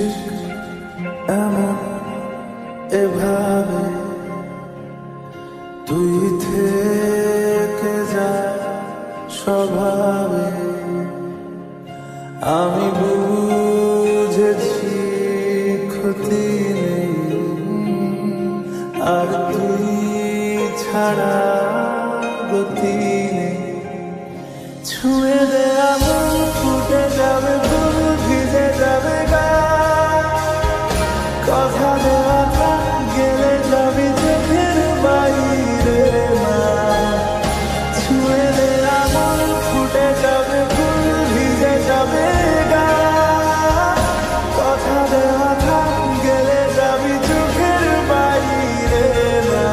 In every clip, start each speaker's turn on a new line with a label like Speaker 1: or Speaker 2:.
Speaker 1: ঠিক এমন এভাবে তুই থেকে যা স্বভাবে আমি বুঝেছি ক্ষতি নেই আর তুই ছাড়া গতি নেই ছুঁয়ে দে আগুন ফুটে যাবে ফুল ভিজে যাবে গা কথা দেওয়া গেলে যাবি চোখের বাইরে না ছুঁয়ে দে আগুন ফুটে যাবে ফুল ভিজে যাবে গা কথা দেওয়া গেলে যাবি চোখের বাইরে না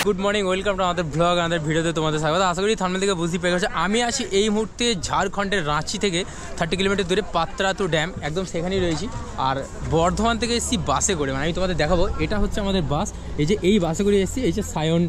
Speaker 2: গুড মর্নিং, ওয়েলকাম টু আমাদের ব্লগ, আমাদের ভিডিওতে তোমাদের স্বাগত। আশা করি থাম্বনেল থেকে বুঝতে পেরে গেছে আমি আছি এই মুহূর্তে ঝাড়খণ্ডের রাঁচি থেকে 30 কিলোমিটার দূরে পাত্রাতু ড্যাম, একদম সেখানেই রয়েছি। আর বর্ধমান থেকে এসেছি বাসে করে, মানে আমি তোমাদের দেখাবো। এটা হচ্ছে আমাদের বাস, এই যে এই বাসে করে এসেছি, এই যে সায়ন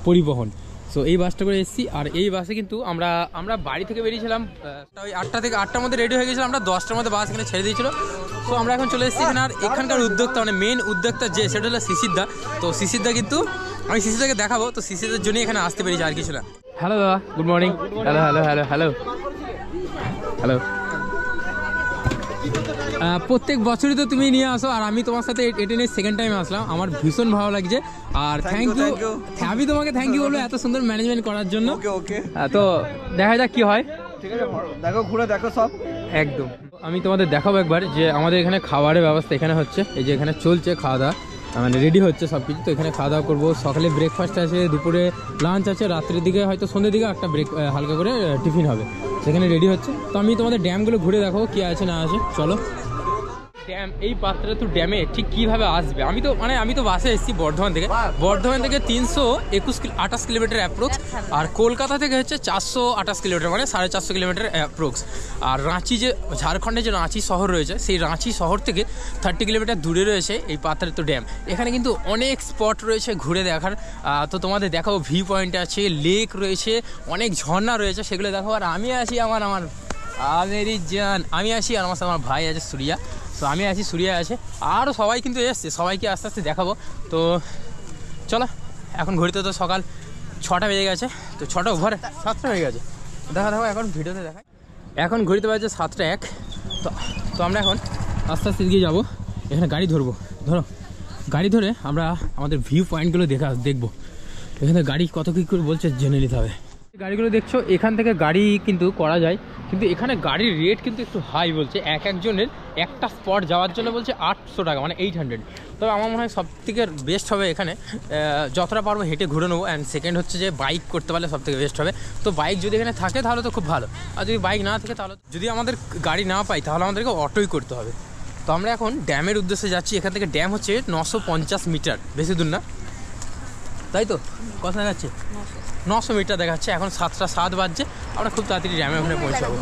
Speaker 2: পরিবহন। সো এই বাসটা করে এসেছি। আর এই বাসে কিন্তু আমরা বাড়ি থেকে বেরিয়েছিলাম ওই 8টা থেকে 8টার মধ্যে রেডি হয়ে গেছিলাম আমরা, 10টার মধ্যে বাস এখানে ছেড়ে দিয়েছিল। তো আমরা এখন চলে এসেছি এখানে। আর এখানকার উদ্যোক্তা, মানে মেন উদ্যোক্তা যে, সেটা হলো শিশিরদা। তো শিশিরদা কিন্তু আমি শিশিরদাকে দেখাবো, তো শিশিরদার জন্যই এখানে আসতে পেরেছি, আর কিছু না। হ্যালো দাদা, good morning. Hello hello hello hello hello. প্রত্যেক বছরই তো তুমি নিয়ে আসো, আর আমি তোমার সাথে এটা নিয়ে সেকেন্ড টাইম আসলাম। আমার ভীষণ ভালো লাগছে, আর থ্যাংক ইউ। আমি তোমাকে থ্যাংক ইউ বলবো এত সুন্দর ম্যানেজমেন্ট করার জন্য। তো দেখা যাক কি হয়,
Speaker 3: ঠিক আছে? দেখো, ঘুরে দেখো সব
Speaker 2: একদম। আমি তোমাদের দেখাবো একবার যে আমাদের এখানে খাবারের ব্যবস্থা এখানে হচ্ছে, এই যে এখানে চলছে খাওয়া দাওয়া, মানে রেডি হচ্ছে সব কিছু। তো এখানে খাওয়া দাওয়া করবো, সকালে ব্রেকফাস্ট আছে, দুপুরে লাঞ্চ আছে, রাত্রের দিকে হয়তো সন্ধ্যের দিকে একটা হালকা করে টিফিন হবে, সেখানে রেডি হচ্ছে। তো আমি তোমাদের ড্যামগুলো ঘুরে দেখাবো কি আছে না আছে, চলো। ড্যাম, এই পাত্রাতু ড্যামে ঠিক কীভাবে আসবে, আমি তো বাসে এসেছি বর্ধমান থেকে 328 কিলোমিটার অ্যাপ্রোক্স, আর কলকাতা থেকে হচ্ছে 428 কিলোমিটার, মানে 450 কিলোমিটার অ্যাপ্রোক্স। আর রাঁচি, যে ঝাড়খণ্ডে যে রাঁচি শহর রয়েছে, সেই রাঁচি শহর থেকে 30 কিলোমিটার দূরে রয়েছে এই পাত্রাতু ড্যাম। এখানে কিন্তু অনেক স্পট রয়েছে ঘুরে দেখার। তো তোমাদের দেখাবো, ভিউ পয়েন্ট আছে, লেক রয়েছে, অনেক ঝর্ণা রয়েছে, সেগুলো দেখাবো। আর আমি আছি আমেরি জান, আমি আছি, আর আমার সাথে আমার ভাই আছে সুরিয়া। তো আমি আছি, সুরিয়া আছে, আরও সবাই কিন্তু এসছে, সবাইকে আস্তে আস্তে দেখাবো। তো চলো, এখন ঘড়িতে তো সকাল 6টা বেজে গেছে, তো 6টা ওভারে 7টা হয়ে গেছে। দেখো এখন ভিডিওতে দেখাই, এখন ঘড়িতে বাজে 7টা 1। তো আমরা এখন আস্তে আস্তে এগিয়ে যাবো। এখানে গাড়ি ধরো, গাড়ি ধরে আমরা আমাদের ভিউ পয়েন্টগুলো দেখবো। এখানে গাড়ি কত কী করে বলছে জেনে নিতে হবে। গাড়িগুলো দেখছো, এখান থেকে গাড়ি কিন্তু করা যায়, কিন্তু এখানে গাড়ির রেট কিন্তু একটু হাই বলছে। একজনের একটা স্পট যাওয়ার জন্য বলছে 800 টাকা, মানে 800। তবে আমার মনে হয় সব থেকে বেস্ট হবে এখানে যতটা পারবো হেঁটে ঘুরে নেবো। অ্যান্ড সেকেন্ড হচ্ছে যে বাইক করতে পারলে সব থেকে বেস্ট হবে। তো বাইক যদি এখানে থাকে তাহলে তো খুব ভালো, আর যদি বাইক না থাকে তাহলে, যদি আমাদের গাড়ি না পাই তাহলে আমাদেরকে অটোই করতে হবে। তো আমরা এখন ড্যামের উদ্দেশ্যে যাচ্ছি। এখান থেকে ড্যাম হচ্ছে 950 মিটার, বেশি দূর না, তাই তো? কত দেখাচ্ছে? 900 মিটার দেখাচ্ছে। এখন 7টা 7 বাজছে, আমরা খুব তাড়াতাড়ি ড্যামে ওখানে পৌঁছাবো।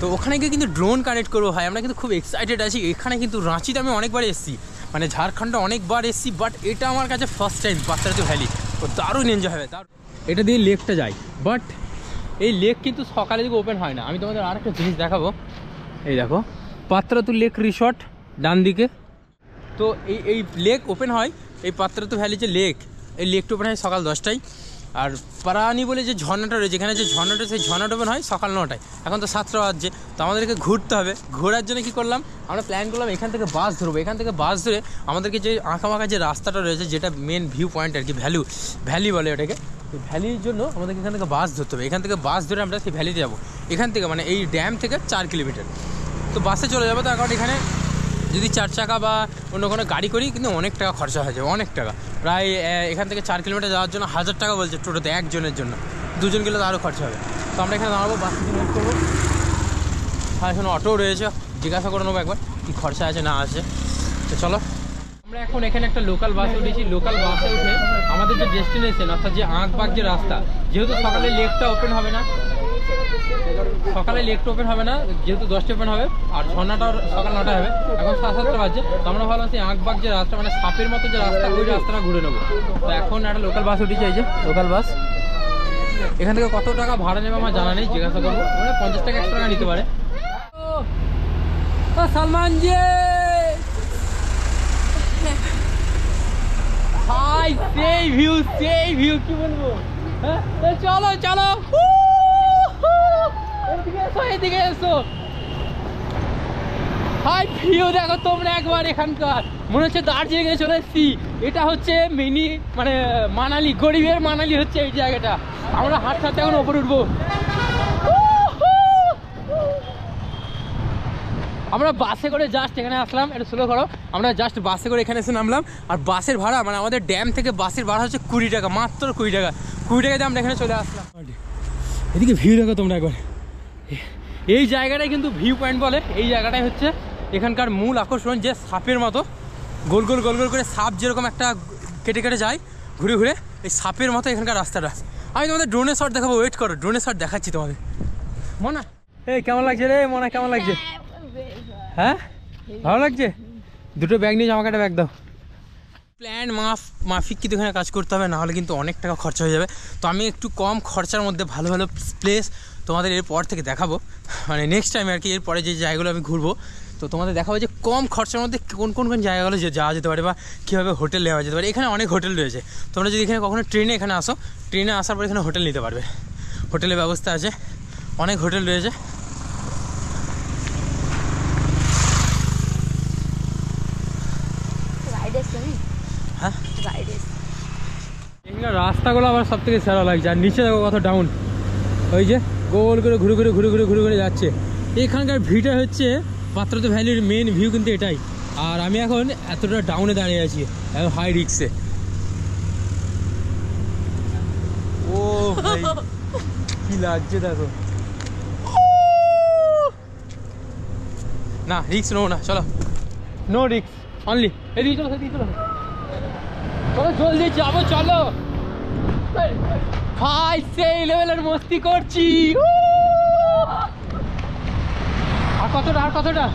Speaker 2: তো ওখানে গিয়ে কিন্তু ড্রোন কানেক্ট করবো ভাই, আমরা কিন্তু খুব এক্সাইটেড আছি। এখানে কিন্তু রাঁচিতে আমি অনেকবার এসেছি, মানে ঝাড়খণ্ডে অনেকবার এসেছি, বাট এটা আমার কাছে ফার্স্ট টাইম পাত্রাতু ভ্যালি। তো দারুণ এনজয় হবে। এটা দিয়ে লেকটা যায়, বাট এই লেক কিন্তু সকালে দিকে ওপেন হয় না। আমি তোমাদের আরেকটা জিনিস দেখাবো, এই দেখো পাত্রাতু লেক রিসর্ট ডান দিকে। তো এই লেক ওপেন হয়, এই পাত্রাতু ভ্যালি যে লেক, এই লেকটা ওপেন হয় সকাল 10টায়। আর পারানি বলে যে ঝর্ণাটা রয়েছে, যেখানে যে ঝর্ণাটা, সেই ঝর্ণাটা ওপেন হয় সকাল 9টায়। এখন তো 7টা বাজছে, তো আমাদেরকে ঘুরতে হবে। ঘোরার জন্য কী করলাম, আমরা প্ল্যান করলাম এখান থেকে বাস ধরবো। এখান থেকে বাস ধরে আমাদেরকে যে আঁকাবাঁকা যে রাস্তাটা রয়েছে, যেটা মেন ভিউ পয়েন্ট আর কি, ভ্যালি বলে ওটাকে, এই ভ্যালির জন্য আমাদেরকে এখান থেকে বাস ধরতে হবে। এখান থেকে বাস ধরে আমরা সেই ভ্যালিতে যাবো। এখান থেকে মানে এই ড্যাম থেকে 4 কিলোমিটার। তো বাসে চলে যাবো। তার কারণ এখানে যদি 4 চাকা বা অন্য কোনো গাড়ি করি কিন্তু অনেক টাকা খরচা হয়ে যাবে, অনেক টাকা। প্রায় এখান থেকে 4 কিলোমিটার যাওয়ার জন্য 1000 টাকা বলছে টোটোতে, একজনের জন্য। 2 জন গেলে তো আরও খরচা হবে। তো আমরা এখানে দাঁড়াবো, বাসের জন্য ওয়েট করবো। আর এখানে অটো রয়েছে, জিজ্ঞাসা করে নেবো একবার কী খরচা আছে না আছে। তো চলো, আমরা আমরা এখন এখানে একটা লোকাল বাসে উঠেছি। লোকাল বাসে উঠে আমাদের যে ডেস্টিনেশন অর্থাৎ যে আঁকবাগ যে রাস্তা, যেহেতু সকালে লেকটা ওপেন হবে না, যেহেতু 10টা ওপেন হবে আর ঝর্ণাটাও সকাল 9টা হবে, এখন 7:30 বাজছে। তো আমরা ভাবলাম সেই আঁকবাগ যে রাস্তা মানে সাপের মতো যে রাস্তা, ওই রাস্তাটা ঘুরে নেবো। তো এখন একটা লোকাল বাস উঠেছি, এই যে লোকাল বাস। এখান থেকে কত টাকা ভাড়া নেবে আমার জানা নেই, জিজ্ঞাসা করবো। মানে 50 টাকা 100 টাকা নিতে পারে। সালমান জি হাই, সেই ভিউ কি বলবো। হ্যাঁ চলো চলো, এদিকে এসো। হাই ভিউ দেখো তোমরা একবার, এখানকার মনে হচ্ছে দার্জিলিং এ চলে এসেছি। এটা হচ্ছে মিনি মানে মানালি, গরিবের মানালি হচ্ছে এই জায়গাটা। আমরা হাঁটতে হাঁটতে এখন ওপরে উঠবো। আমরা বাসে করে জাস্ট এখানে আসলাম, এটা স্লো করো। আমরা জাস্ট বাসে করে এখানে এসে নামলাম। আর বাসের ভাড়া মানে আমাদের ড্যাম থেকে বাসের ভাড়া হচ্ছে 20 টাকা, মাত্র 20 টাকা। 20 টাকা দিয়ে আমরা এখানে চলে আসলাম। এদিকে ভিউ দেখো তোমরা একবার। এই জায়গাটাই কিন্তু ভিউ পয়েন্ট বলে। এই জায়গাটাই হচ্ছে এখানকার মূল আকর্ষণ, যে সাপের মতো গোল গোল গোল গোল করে সাপ যেরকম একটা কেটে কেটে যায় ঘুরে ঘুরে, এই সাপের মতো এখানকার রাস্তাটা। আমি তোমাদের ড্রোনের শট দেখাবো, ওয়েট করো, ড্রোনের শট দেখাচ্ছি তোমাদের। মনা এই কেমন লাগছে রে মনা, কেমন লাগছে? হ্যাঁ ভালো লাগছে। দুটো ব্যাগ নিয়ে আমাকে একটা ব্যাগ দাও। প্ল্যান মাফিক কিন্তু এখানে কাজ করতে হবে, নাহলে কিন্তু অনেক টাকা খরচা হয়ে যাবে। তো আমি একটু কম খরচার মধ্যে ভালো ভালো প্লেস তোমাদের এরপর থেকে দেখাবো, মানে নেক্সট টাইম আর কি। এরপরে যে জায়গাগুলো আমি ঘুরবো তো তোমাদের দেখাবো যে কম খরচার মধ্যে কোন কোন কোন জায়গাগুলো যাওয়া যেতে পারে বা কীভাবে হোটেল নেওয়া যেতে পারে। এখানে অনেক হোটেল রয়েছে। তোমরা যদি এখানে কখনো ট্রেনে এখানে আসো, ট্রেনে আসার পর এখানে হোটেল নিতে পারবে। হোটেলের ব্যবস্থা আছে, অনেক হোটেল রয়েছে। হ্যাঁ এখানে রাস্তাগুলো আবার সব থেকে সেরা লাগছে। আর নিচে দেখো কত ডাউন, ওই যে গোল করে ঘুরে ঘুরে ঘুরে ঘুরে ঘুরে ঘুরে যাচ্ছে। এখানকার ভিউটা হচ্ছে পাত্রতো ভ্যালির মেন ভিউ কিন্তু এটাই। আর আমি এখন এতটা ডাউনে দাঁড়িয়ে আছি, হাই রিক্সে। ও ভাই কি লাগছে দেখো। না রিক্স নেবো না, চলো নো রিক্স অনলি। এদিকে চলো, সেদিকে চলো, চলো জলদি যাবো, চলো ভাই। সেই লেভেলের মস্তি করছি। আর কতটা, আর কতটা?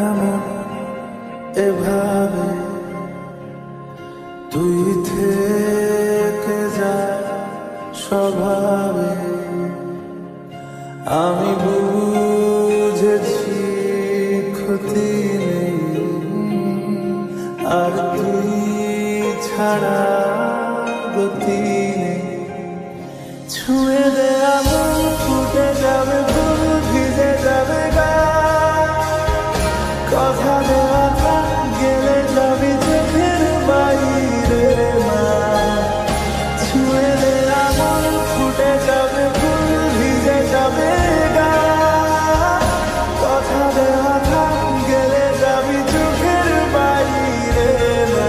Speaker 1: এমন এভাবে তুই থেকে যা স্বভাবে, আমি বুঝেছি ক্ষতি নেই আর তুই ছাড়া গতি নেই। ছুঁয়ে দে আমার, ফুটে যাবে ফুল, ভিজে যাবে গা, কথা দেওয়া থাক গেলে যাবি চোখের বাইরে মা। ছুঁয়ে দে আমার, ফুটে যাবে ফুল, ভিজে যাবে গা, কথা দেওয়া থাক গেলে যাবি চোখের বাইরে মা।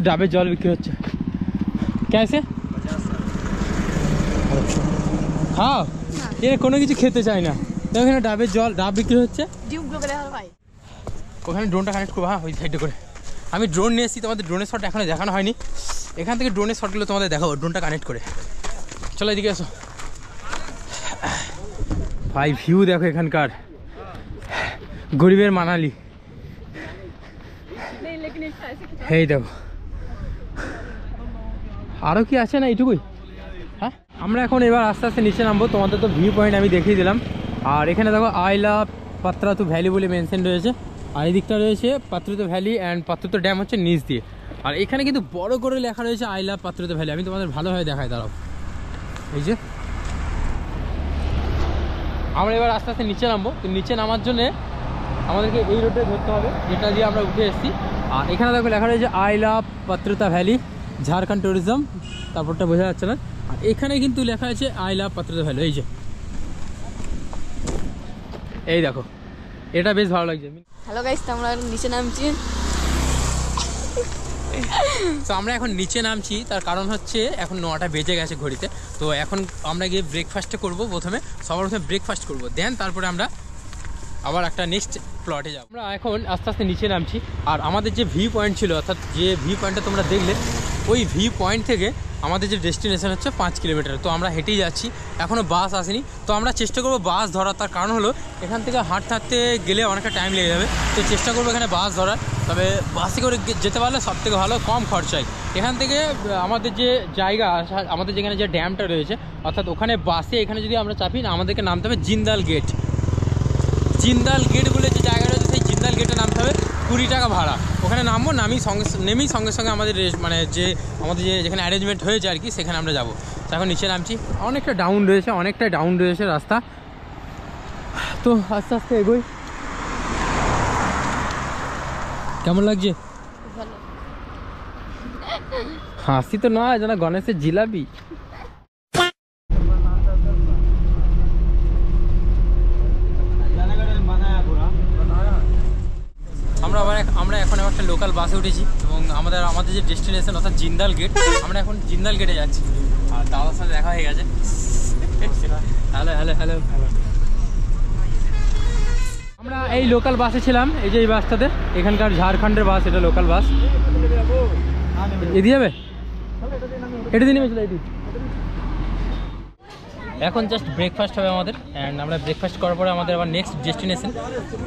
Speaker 2: ডাবে জল বিক্রি হচ্ছে। कैसे খাও? এর কোনো কিছু খেতে চাই না। দেখো এখানে ডাবের জল, ডাব বিক্রি হচ্ছে।
Speaker 4: ডিমগুলো করে আর ভাই
Speaker 2: ওখানে ড্রোনটা কানেক্ট করবো, হ্যাঁ ওই সাইডে করে। আমি ড্রোন নিয়ে এসেছি, তোমাদের ড্রোনের শট এখনো দেখানো হয়নি। এখান থেকে ড্রোনের শটগুলো তোমাদের দেখাবো, ড্রোনটা কানেক্ট করে। চলো এদিকে এসো ভাই, ভিউ দেখো এখানকার, গরিবের মানালি। এই দেখো আরও কি আছে না এইটুকুই? হ্যাঁ, আমরা এখন এবার আস্তে আস্তে নিচে নামবো। তোমাদের তো ভিউ পয়েন্ট আমি দেখিয়ে দিলাম। আর এখানে দেখো আই লাভ পাত্রাতু ভ্যালি বলে মেনশন রয়েছে। আর এই দিকটা রয়েছে Patratu valley and Patratu dam হচ্ছে নিচ দিয়ে। আর এখানে কিন্তু বড় করে লেখা রয়েছে আই লাভ পাত্রাতু ভ্যালি। আমি তোমাদের ভালোভাবে দেখাই, দাঁড়াও। এই যে আমরা এবার আস্তে আস্তে নিচে নামবো। তো নিচে নামার জন্যে আমাদেরকে এই রোডে ধরতে হবে, যেটা দিয়ে আমরা উঠে এসেছি। আর এখানে দেখো লেখা রয়েছে I love Patratu valley Jharkhand tourism, তারপরটা বোঝা যাচ্ছে না। আর এখানে কিন্তু লেখা আছে আই লাভ পাত্রতা ভ্যালি। এই যে এই দেখো, এটা বেশ ভালো লাগছে।
Speaker 4: হ্যালো গাইস, আমরা নিচে নামছি।
Speaker 2: তো আমরা এখন নিচে নামছি, তার কারণ হচ্ছে এখন 9টা বেজে গেছে ঘড়িতে। তো এখন আমরা গিয়ে ব্রেকফাস্টটা করবো। সবার প্রথমে ব্রেকফাস্ট করবো, দেন তারপরে আমরা আবার একটা নেক্সট প্লটে যাবো। আমরা এখন আস্তে আস্তে নিচে নামছি। আর আমাদের যে ভিউ পয়েন্ট ছিল, অর্থাৎ যে ভিউ পয়েন্টটা তোমরা দেখলে, ওই ভিউ পয়েন্ট থেকে আমাদের যে ডেস্টিনেশন হচ্ছে 5 কিলোমিটার। তো আমরা হেঁটেই যাচ্ছি, এখনও বাস আসেনি। তো আমরা চেষ্টা করবো বাস ধরার। তার কারণ হলো এখান থেকে হাঁটতে হাঁটতে গেলে অনেকটা টাইম লেগে যাবে। তো চেষ্টা করবো এখানে বাস ধরার। তবে বাসে করে যেতে পারলে সব থেকে ভালো, কম খরচায়। এখান থেকে আমাদের যে জায়গা, আমাদের যেখানে যে ড্যামটা রয়েছে, অর্থাৎ ওখানে বাসে এখানে যদি আমরা চাপি না, আমাদেরকে নামতে হবে জিন্দাল গেট। জিন্দাল গেট বলে যে জায়গা রয়েছে, সেই জিন্দাল গেটে নামতে হবে, 20 টাকা ভাড়া। ওখানে নামবো, নেমেই সঙ্গে সঙ্গে আমাদের আমাদের যেখানে অ্যারেঞ্জমেন্ট হয়েছে আর কি, সেখানে আমরা যাবো। তো এখন নিচে নামছি। অনেকটাই ডাউন রয়েছে রাস্তা। তো আস্তে আস্তে এগোই। কেমন লাগছে? হাসি তো নয়, যেন গণেশের জিলাপি। আমরা এখন একটা লোকাল বাসে উঠেছি এবং আমাদের যে ডেস্টিনেশন অর্থাৎ জিন্দাল গেট, আমরা এখন জিন্দাল গেটে যাচ্ছি। আর দাদার সাথে দেখা হয়ে গেছে। Hello hello hello hello. আমরা এই লোকাল বাসে ছিলাম, এই যে এই বাসটাতে, এখানকার ঝাড়খণ্ডের বাস, এটা লোকাল বাস। এদিকে যাবে, এটা দিয়ে নেমেছিল এটি। এখন জাস্ট ব্রেকফাস্ট হবে আমাদের। অ্যান্ড আমরা ব্রেকফাস্ট করার পরে আমাদের আবার নেক্সট ডেস্টিনেশন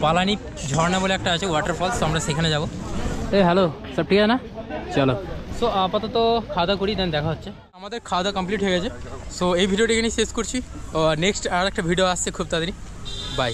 Speaker 2: পালানি ঝর্ণা বলে একটা আছে, ওয়াটারফলস। তো আমরা সেখানে যাবো। এই হ্যালো, সব ঠিক আছে না? চলো। সো আপাতত খাওয়া দাওয়া করি, দেন দেখা হচ্ছে। আমাদের খাওয়া দাওয়া কমপ্লিট হয়ে গেছে। সো এই ভিডিওটি এখানে শেষ করছি। নেক্সট আর একটা ভিডিও আসছে খুব তাড়াতাড়ি। বাই।